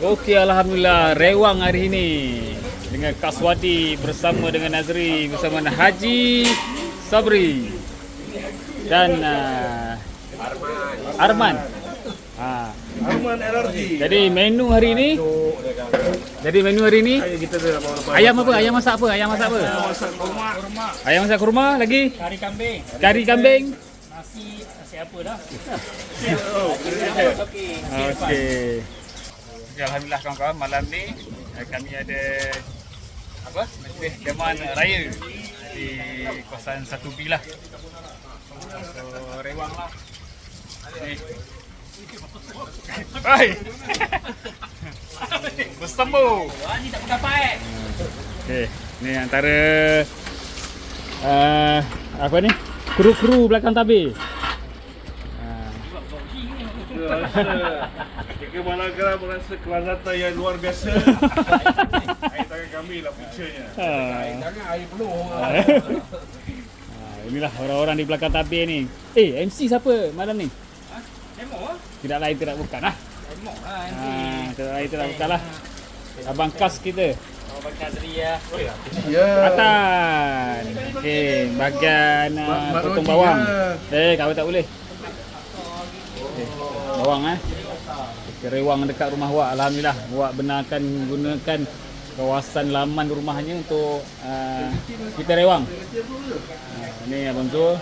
Okey, alhamdulillah rewang hari ini dengan Kak Swati bersama dengan Nazri bersama Haji Sabri dan Arman. Arman LRT. Jadi menu hari ini Kita dah bawa ayam apa? Ayam masak apa? masak kurma. Ayam masak kurma lagi? Kari kambing. Kari kambing. Nasi apa dah? Okey. Okey. Alhamdulillah kawan-kawan, malam ni kami ada apa? Majlis Deman Raya di kawasan 1B lah. So rewang lah. Ni. Hai. Bersambung. Wah, ni tak dapat. Okey, ni antara apa ni? Kru-kru belakang tabir. Bagaimana kerana merasa kelazatan yang luar biasa. Air tangan kami lah puncanya. Jangan air penuh. Inilah orang-orang di belakang tabir ni. MC siapa malam ni? Demo ah. Tidak lain tidak bukan lah. Demo lah. Tidak lain tidak bukan lah. Abang Kas kita. Abang Kazri ya. Ya. Atan. Okey, bahagian potong bawang. Kau tak boleh. Bawang rewang dekat rumah Wak. Alhamdulillah Wak benarkan gunakan kawasan laman rumahnya untuk kita rewang. Ni Abang Zul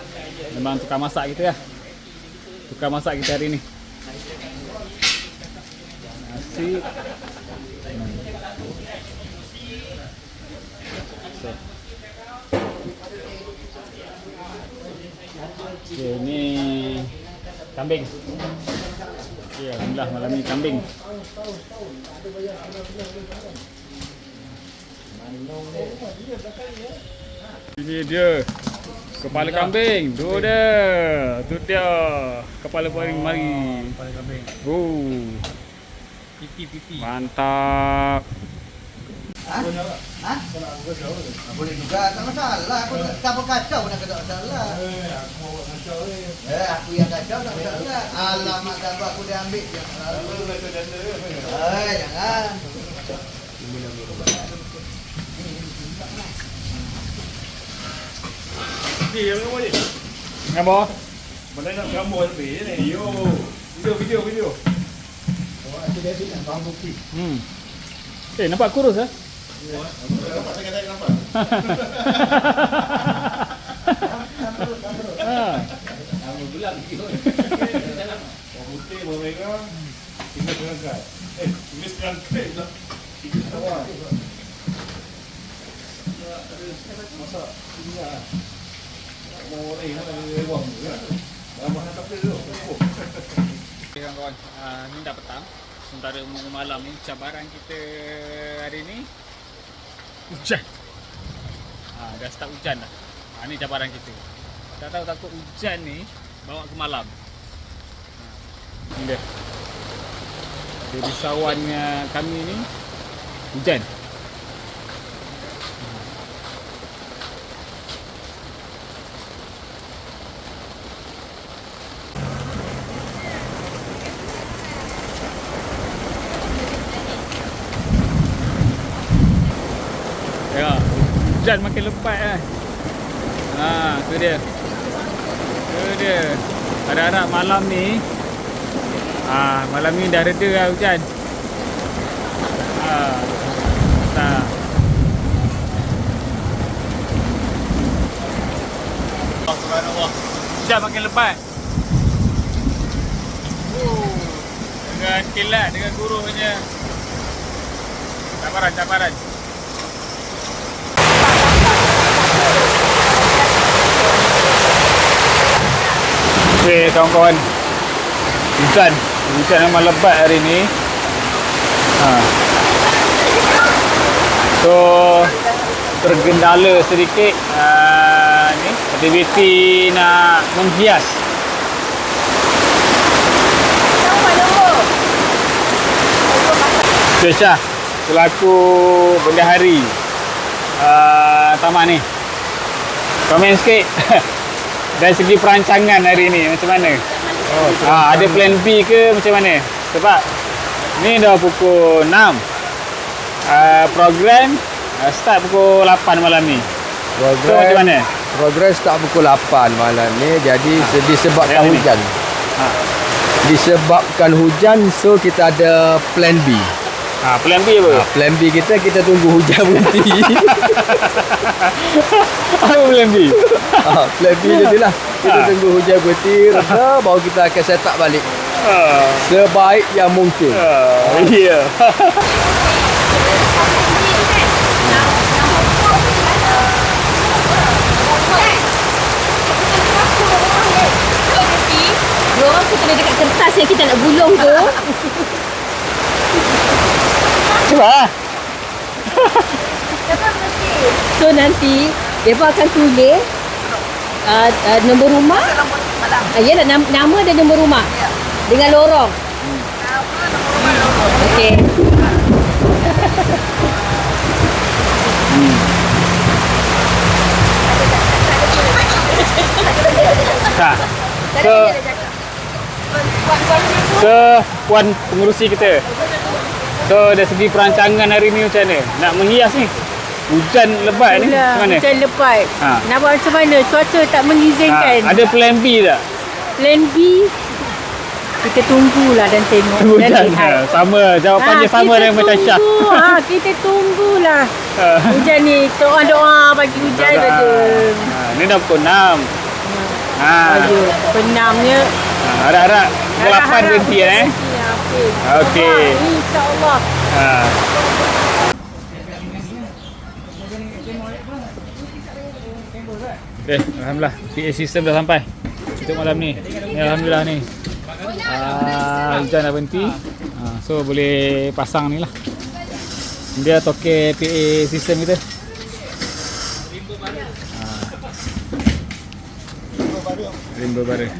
memang tukar masak kita lah. Tukar masak kita hari ni. Nasi. Okay, ni kambing. Okay, alhamdulillah malam ni kambing. Ini dia kepala kambing. Tu dia kepala paling mari. Kepala kambing. Pipi. Mantap. Boleh juga, tak masalah. Aku tak apa kacau nak tak masalah. Aku bawa kacau ni. Aku yang kacau tak masalah. Alamat gambar aku dia ambil je. Aku kacau janda ke? Jangan. Ni yang mana ni? Gambar. Mana nak gambar lebih ni? Video. Nampak kurus ah? Nampak saya kata nampak. Kamu bilang video. Bawang putih, bawang merah, tinggal perangkat. Tulis perangkat pula. Tinggal bawang. Masak tinggal. Mau ni kan ada rewang tu kan. Bahan tak perlu. Okay, kawan-kawan, ni dah petang. Sementara malam ni cabaran kita hari ni hujan. Dah start hujan dah. Ni cabaran kita. Tak tahu takut hujan ni bawa ke malam. Ni dia. Di risauan kami ni hujan. Ya, hujan makin lebat kan. Tu dia. Harap-harap malam ni malam ni dah reda lah hujan. Subhanallah. Hujan makin lebat. Dengan kilat, dengan guruhnya. Cabaran. Okay kawan-kawan, hujan memang lebat hari ni. So tergendala sedikit ni aktiviti nak menghias. Syah selaku bendahari taman ni, komen sikit dari segi perancangan hari ni macam mana? Ada plan B ke macam mana? Sebab Ni dah pukul 6. Program start pukul 8 malam ni. So macam mana? Progres start pukul 8 malam ni. Jadi disebabkan Yang ni. hujan. Ha. Disebabkan hujan, so kita ada plan B. Plan B apa? Plan B kita tunggu hujan berhenti. Apa plan B? Plan B je lah. Kita tunggu hujan berhenti, reda, baru kita akan set up balik. Sebaik yang mungkin. Ya. Dua orang tu kena dekat kertas yang kita nak gulung tu. Cuba. So nanti mereka akan tulis nombor rumah. Ya, nama dan nombor rumah. Dengan lorong. Okey. Ha. So puan pengurusi kita. So dari segi perancangan hari ni macam mana? Nak menghias ni. Hujan lebat ni macam mana? Hujan lebat. Ha. Nak buat macam mana? Cuaca tak mengizinkan. Ada plan B tak? Plan B, kita tunggulah dan tengok. Dan Hujan. lihat. Sama jawapannya sama dengan macam Syah. Kita tunggulah. Hujan ni doa-doa bagi hujan saja. Ni dah pukul 6. Aduh, penamnya. Harap-harap pukul 8 berhenti Okey. InsyaAllah. Okay, alhamdulillah PA system dah sampai untuk malam ni. Ni alhamdulillah ni. Hujan dah berhenti. So boleh pasang ni lah. Dia toke PA system kita. Rimba bara.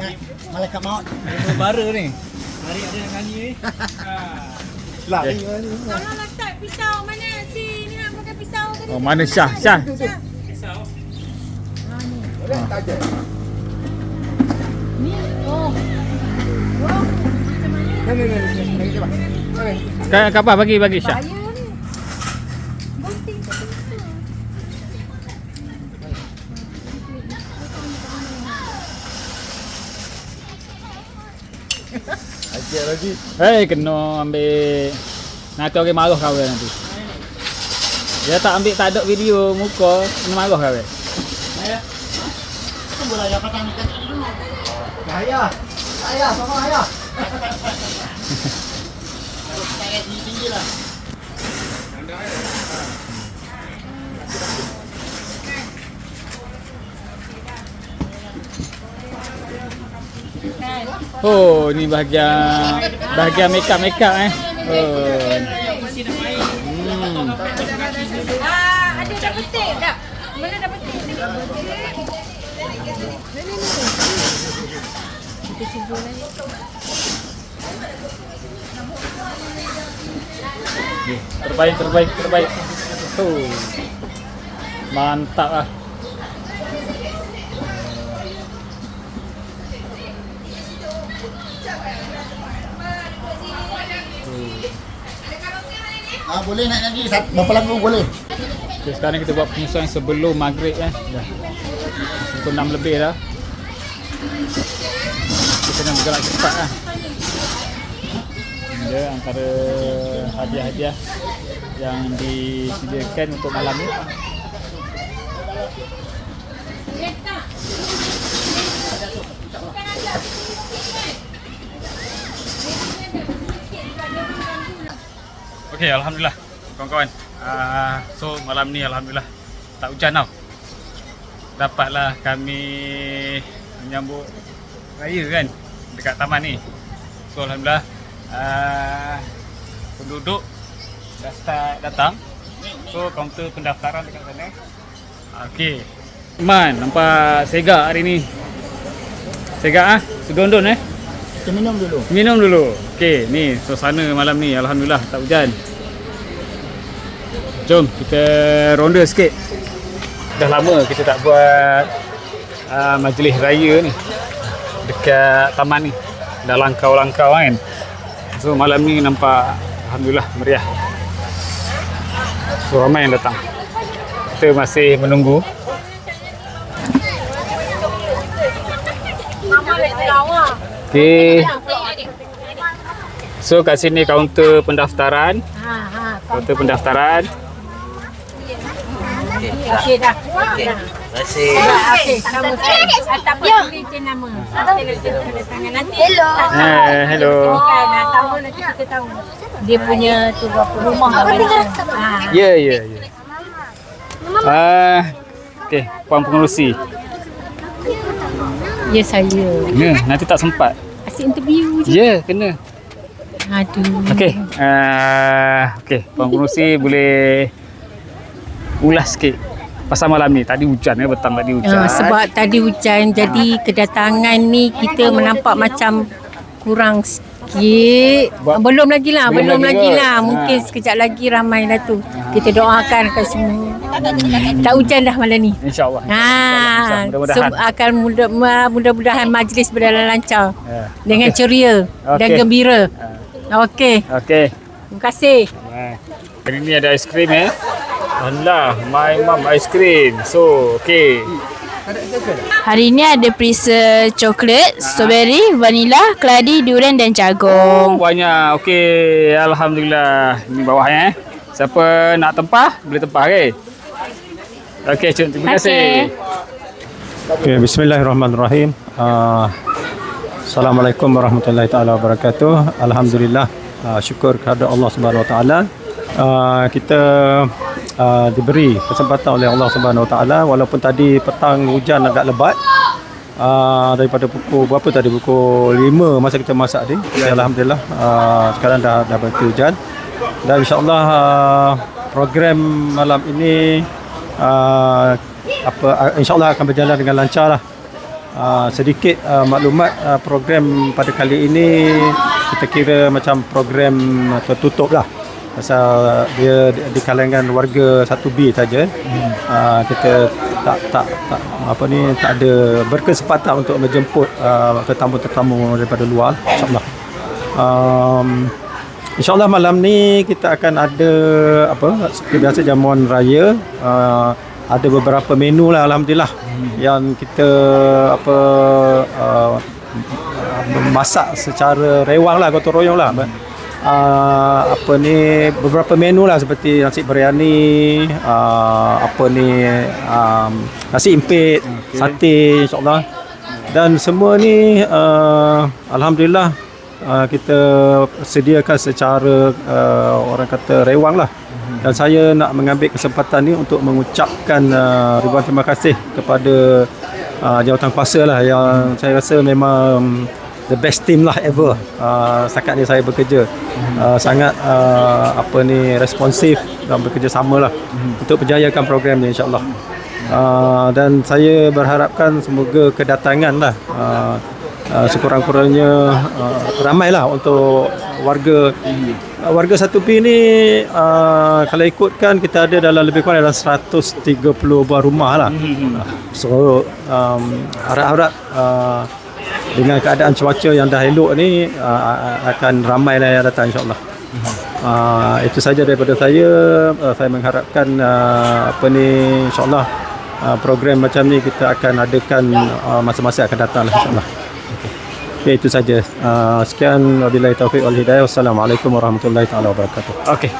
Malaikat maut. Rimba bara ni. Hari ada yang nyanyi ni. Lari. Tolong letak pisau mana? Ni nak pakai pisau tadi. Oh, mana Syah? Syah. Kapal bagi Syah. Ajar lagi. Kena ambil. Nanti orang marah kau nanti. Dia tak ambil, tak ada video muka, kena marah kau. Ayah. Ayah, sama ayah. Oh, ni bahagian make up Oh. Ada dah petik tak? Mana dah petik? Kita cuba lagi. Terbaik. Oh. Mantap lah. Boleh naik lagi. Berapa lagu boleh? Okay, sekarang kita buat penyesuaian sebelum maghrib dah. Pukul 6 lebih dah. Kita kena bergerak cepat lah. Dia antara hadiah-hadiah yang disediakan untuk malam ni. Okey, alhamdulillah kawan-kawan. So malam ni alhamdulillah tak hujan tau. Dapatlah kami menyambut raya kan dekat taman ni. So alhamdulillah penduduk dah start datang. So kaunter pendaftaran dekat sana. Okey. Man, nampak segak hari ni. Segak sedondon Kita minum dulu. Minum dulu. Okey, ni suasana malam ni alhamdulillah tak hujan. Jom kita ronda sikit. Dah lama kita tak buat majlis raya ni dekat taman ni. Dah langkau-langkau kan. So malam ni nampak alhamdulillah meriah. So ramai yang datang. Kita masih menunggu. Okey. So kat sini kaunter pendaftaran. Kaunter pendaftaran. Okey dah. Terima kasih. Okey, sama saya. Tak apa tulis je nama. Tanda tangan nanti. Hello. Hello. Kan sama nanti kita tahu. Dia punya tu berapa rumah mana. Ya. Okey, puan pengerusi. Ya saya. Ya, nanti tak sempat. Asyik interview je. Ya, kena. Aduh. Okey. Okey, puan pengerusi boleh ulas sikit pasal malam ni. Tadi hujan ya, petang tadi hujan. Sebab tadi hujan jadi kedatangan ni kita menampak macam kurang sikit. Belum lagi lah. Mungkin sekejap lagi ramai lah tu. Kita doakan kat semua. Tak hujan dah malam ni. InsyaAllah. Mudah-mudahan akan mudah-mudahan majlis berjalan lancar. Dengan ceria dan Okey. gembira. Okey. Okey. Terima kasih. Hari ni ada aiskrim Allah, my mom aiskrim. So, okey. Hari ni ada perisa coklat, strawberry, vanila, keladi, durian dan jagung. Banyak. Okey, alhamdulillah. Ini bawahnya. Siapa nak tempah, boleh tempah okey. Okey, Cuk, terima kasih. Okay, bismillahirrahmanirrahim. Assalamualaikum warahmatullahi taala wabarakatuh. Alhamdulillah, syukur kepada Allah Subhanahu wa taala. Kita diberi kesempatan oleh Allah Subhanahu wa taala walaupun tadi petang hujan agak lebat. Daripada pukul berapa tadi? Pukul 5 masa kita masak tadi. Alhamdulillah sekarang dah berhenti hujan. Dan insya-Allah program malam ini insya-Allah akan berjalan dengan lancar lah. Sedikit maklumat program pada kali ini kita kira macam program tertutup lah. Pasal dia di kalangan warga 1B saja. Kita tak ada berkesempatan untuk menjemput tetamu-tetamu daripada luar, insya-Allah. InsyaAllah malam ni kita akan ada seperti biasa jamuan raya. Ada beberapa menu lah alhamdulillah yang kita masak secara rewang lah, gotong royong lah. Beberapa menu lah seperti nasi biryani, nasi impit, sate insyaAllah. Dan semua ni alhamdulillah kita sediakan secara orang kata rewang lah. Dan saya nak mengambil kesempatan ni untuk mengucapkan ribuan terima kasih kepada jawatankuasa lah yang saya rasa memang the best team lah ever. Setakat ni saya bekerja sangat responsif dan bekerjasama lah untuk berjayakan program ni insyaAllah. Dan saya berharapkan semoga kedatangan lah sekurang-kurangnya ramailah untuk warga 1B ni. Kalau ikutkan kita ada dalam lebih kurang dalam 130 buah rumah lah. So harap-harap dengan keadaan cuaca yang dah elok ni akan ramailah yang datang insyaAllah. Itu saja daripada saya. Saya mengharapkan insyaAllah program macam ni kita akan adakan masa-masa akan datang lah insyaAllah. Okay, itu saja. Sekian, wabillahi taufiq wal hidayah. Wassalamualaikum warahmatullahi taala wabarakatuh. Okey.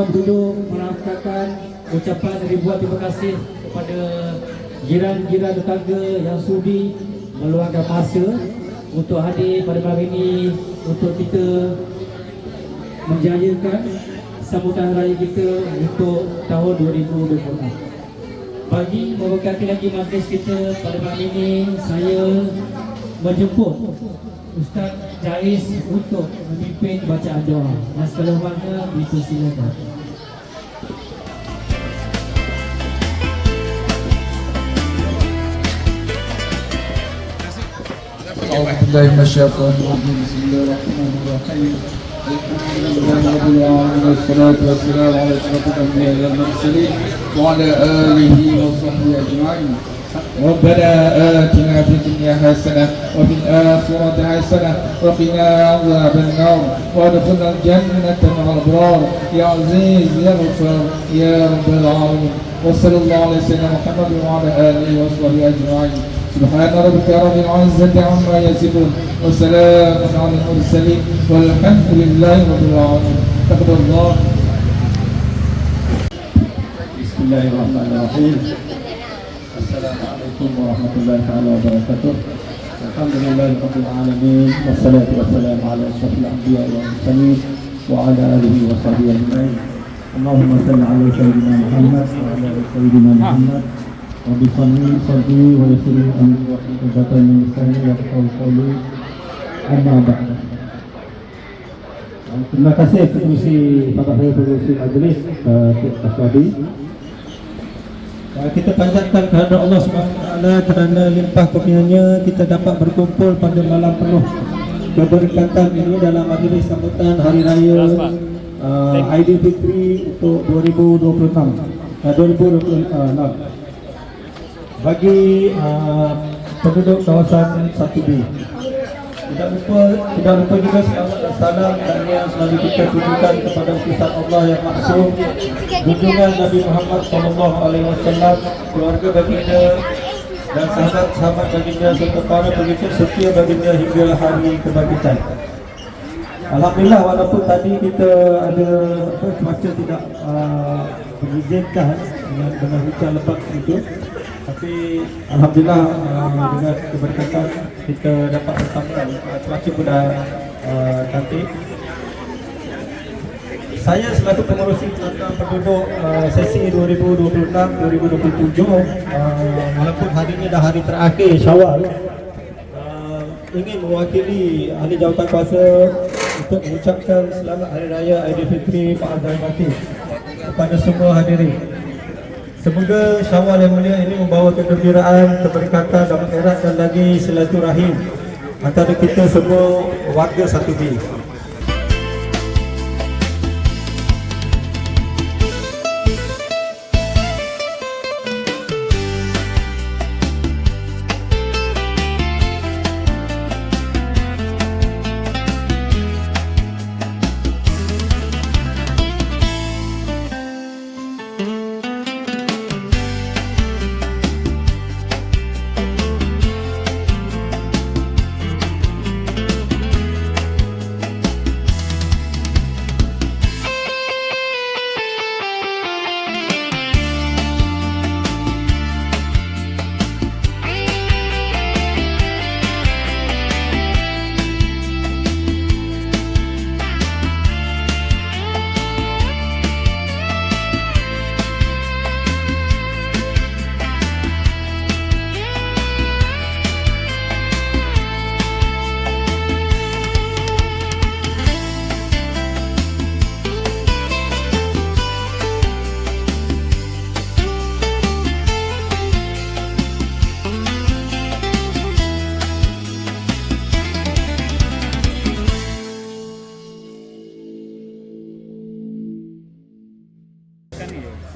penduduk merakamkan ucapan ribuan terima kasih kepada jiran-jiran tetangga yang sudi meluangkan masa untuk hadir pada malam ini untuk kita menjayakan sambutan raya kita untuk tahun 2024. Bagi memberkati lagi majlis kita pada malam ini, saya menjemput Ustaz Jais untuk memimpin bacaan doa. Dan segala mana dipersilakan. Alhamdulillah minasyaitonirrajim. Bismillahirrahmanirrahim. Alhamdulillah wassalatu wassalamu ala asyrafil anbiya'i wal mursalin wa ala alihi wa sahbihi ajma'in. ربنا آتنا في الدنيا حسنة وفي الآخرة حسنة وقنا عذاب النار وادخلنا الجنة مع الأبرار يا عزيز يا غفار يا رب العالمين. وصلى الله على سيدنا محمد وعلى آله وصحبه أجمعين. سبحان ربك رب العزة عما يصفون وسلام على المرسلين والحمد لله رب العالمين. تقبل الله. بسم الله الرحمن الرحيم. Assalamualaikum warahmatullahi wabarakatuh. Alhamdulillahirabbil alamin wassalatu wassalamu ala asyrafil anbiya'i wal mursalin wa ala alihi wa sahbihi ajma'in. Allahumma shalli ala sayyidina Muhammad wa ala ali sayyidina Muhammad. Wa bi salli wa yassir amri wa hidayatan min lisani yafqahu qawli. Amma ba'd. Terima kasih kepada Bapak Pengerusi Majlis Cik Aswadi. Kita panjatkan kepada Allah SWT kerana limpah kurnianya kita dapat berkumpul pada malam penuh keberkatan ini dalam majlis sambutan Hari Raya Aidilfitri untuk 2026. Bagi penduduk kawasan 1B. Tidak lupa juga selamat dan salam yang selalu kita tujukan kepada utusan Allah yang maksum, junjungan Nabi Muhammad SAW, keluarga baginda dan sahabat-sahabat baginda serta para pengikut setia baginda hingga hari kebangkitan. Alhamdulillah, walaupun tadi kita ada cuaca tidak mengizinkan dengan hujan lebat itu, tapi alhamdulillah dengan keberkatan kita dapat bersama. Cuaca pun dah cantik. Saya selaku pengurusi kelangkaan penduduk sesi 2026-2027, walaupun hari ini dah hari terakhir Syawal, ingin mewakili ahli jawatan kuasa untuk mengucapkan selamat Hari Raya Aidilfitri Ma'azal Batin kepada semua hadirin. Semoga Syawal yang mulia ini membawa kegembiraan, keberkatan dan eratkan lagi silaturahim antara kita semua warga 1B.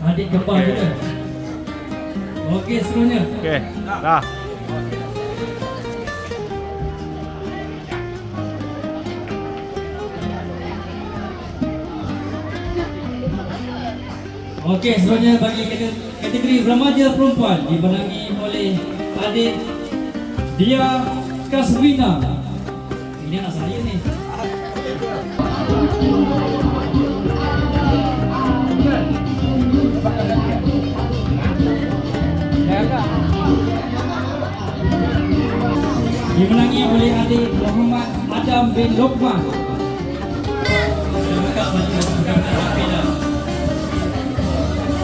Adik kembar juga. Okey semuanya. Okey, dah. Okey semuanya, bagi kategori remaja perempuan dimenangi oleh adik Dia Kaswina. Ini anak saya ni. dimenangi oleh adik Muhammad Adam bin Lokman.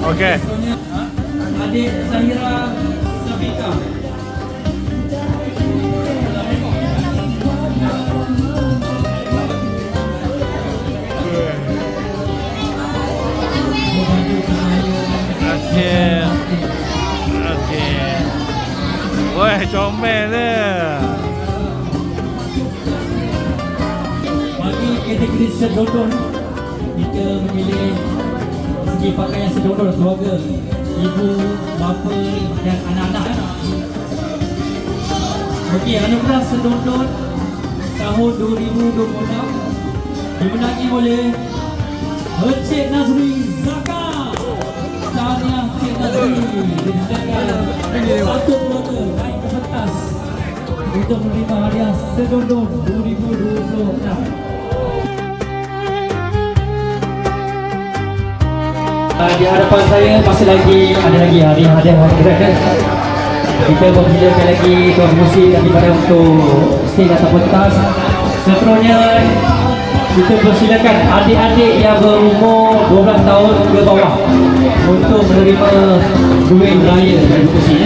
Okey. Adik Zahira Safika. Okey. Okey. Wah, comel dia. Bagi kategori sedondon, kita memilih segi pakaian sedondon keluarga, ibu, bapa dan anak-anak. Okey, anugerah sedondon tahun 2026 dimenangi oleh Encik Nazri Zaka. Tahniah Encik Nazri disediakan satu keluarga naik ke pentas untuk menerima hadiah sedondon 2026. Di hadapan saya masih lagi ada lagi hadiah kan. Kita mempersilakan lagi tuan musi daripada untuk stage atau pentas. Seterusnya kita persilakan adik-adik yang berumur 12 tahun ke bawah untuk menerima duit raya dari musi.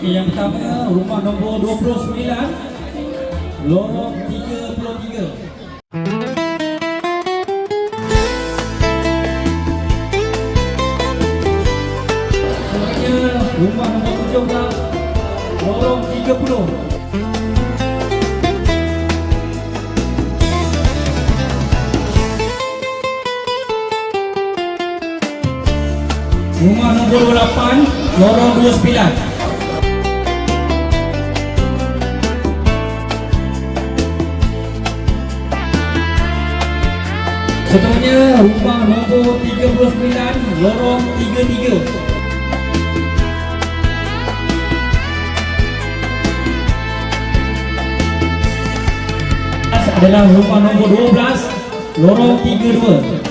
Yang pertama, rumah nombor 29, lorong 33. Selanjutnya, rumah nombor 17, lorong 30. Rumah nombor 28, lorong 29. Seterusnya, rumah nombor 39, lorong 33. Adalah rumah nombor 12, lorong 32.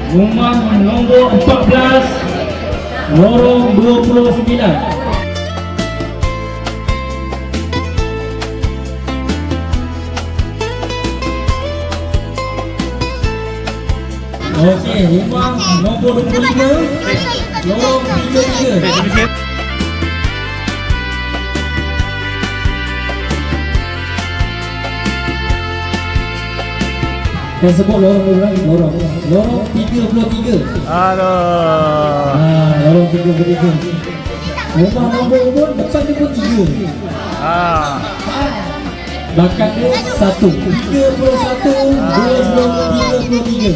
Rumah nombor 14, lorong 29. Okey, rumah nombor 25, lorong 33. Saya sebut lorong 33. Aduh. Lorong 33. Rumah nombor pun depan dia pun 3. Bakat dia 1 31 20 33.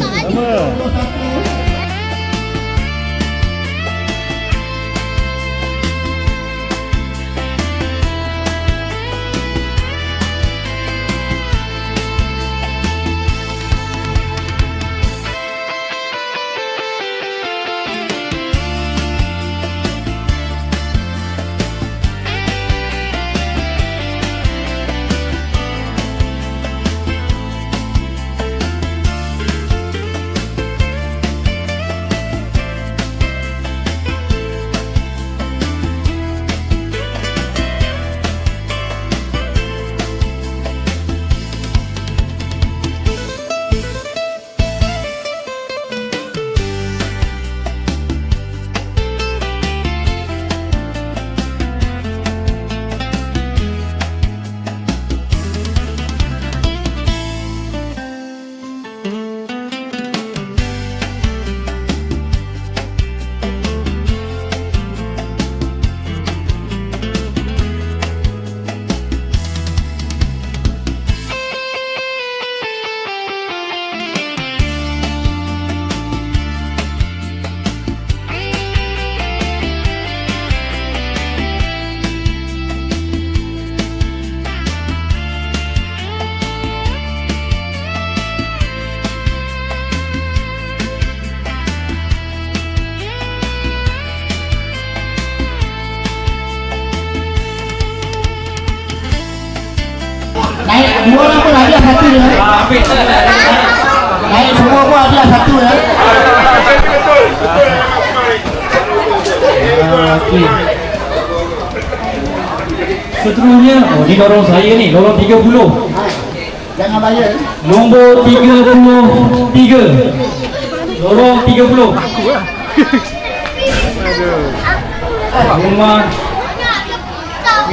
Naik dua orang pun hadiah satu ya. Naik semua pun hadiah satu ya. Okey. Seterusnya, ni lorong saya ni, lorong 30. Jangan bayar. Nombor 33. Lorong 30. Rumah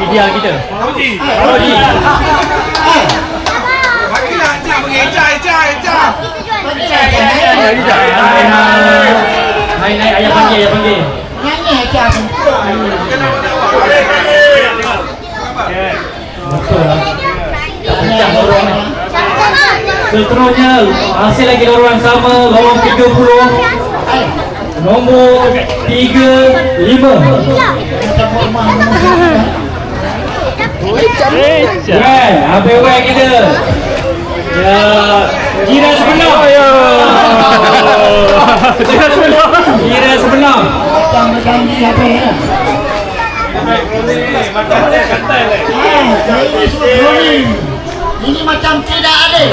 media kita. Rodi. Naik ayah panggil. Nyanyi aja. Betul lah. Pecah lorong ni. Seterusnya masih lagi lorong yang sama, lorong 30. Nombor 35. Apa yang kita? Ya, jiran sebenar. Jiran sebenar. Jangan apa ya? Ini macam tidak ada.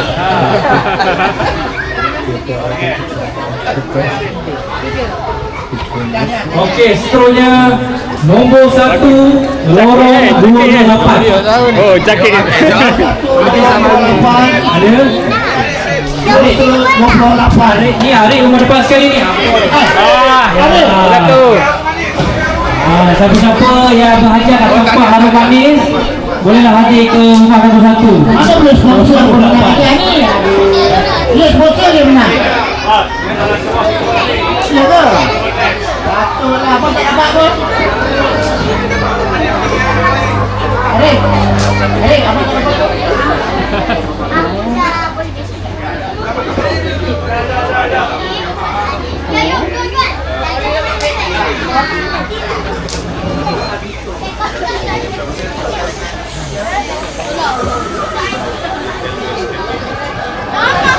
Okey, seterusnya nombor 1 lorong 28. Oh, jaket ni. Ada? Ni hari rumah depan sekali ni. Satu. Siapa-siapa yang berhajat nak nampak harga manis, bolehlah hadir ke rumah nombor 1. Mana boleh sponsor menang hadiah ni? Dia sponsor dia menang. Ya ke? Betul lah, apa tak dapat pun. Adik, apa tak dapat pun?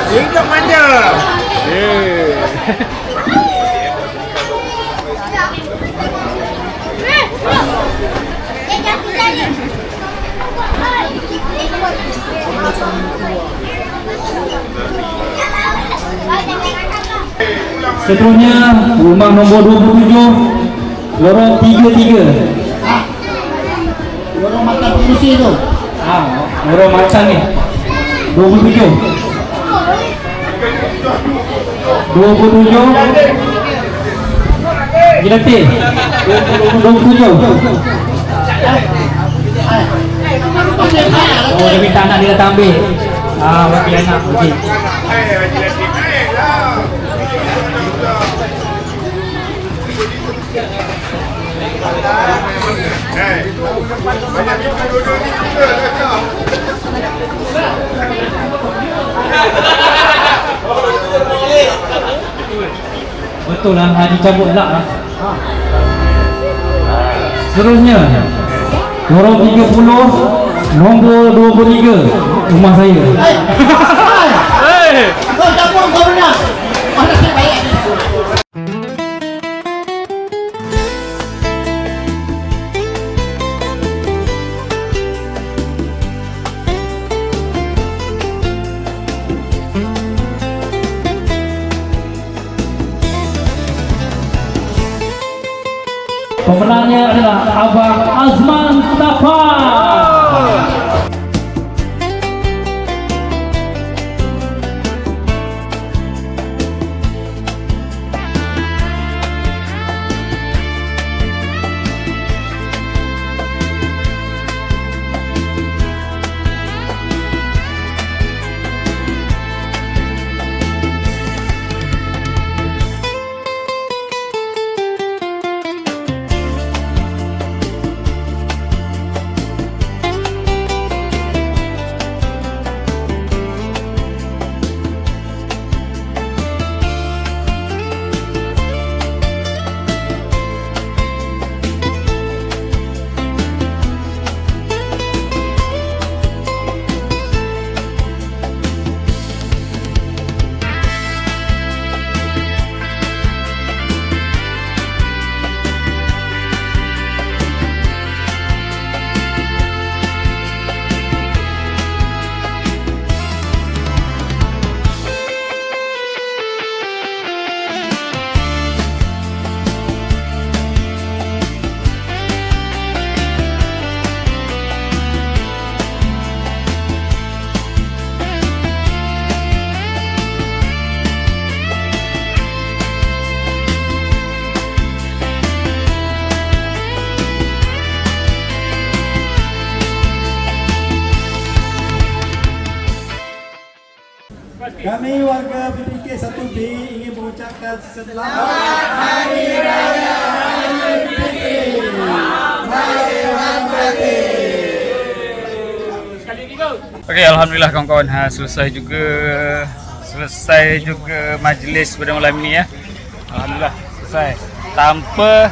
Hidup manja. Seterusnya rumah nombor 27 lorong 33. Orang makan pengusi tu. Lorong macan ni 27 Gilati 27. Oh, dia minta anak dia datang ambil. Bagi anak. Okey. Banyak Betul lah, dicabut elak lah. Seterusnya lorong 30 nombor 23 rumah saya. Kau campur kau menang. Mana saya baik. Pemenangnya adalah Abang Azman Mustafa. Kami warga PPK 1B ingin mengucapkan selamat Hari Raya PPK. Okey, alhamdulillah kawan-kawan, selesai juga majlis pada malam ni ya. Alhamdulillah selesai tanpa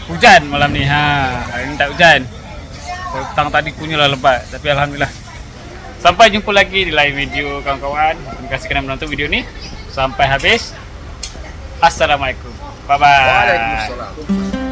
hujan malam ni. Hari ni tak hujan. Petang tadi punyalah lebat, tapi alhamdulillah. Sampai jumpa lagi di lain video kawan-kawan. Terima kasih kerana menonton video ni sampai habis. Assalamualaikum. Bye bye. Waalaikumsalam.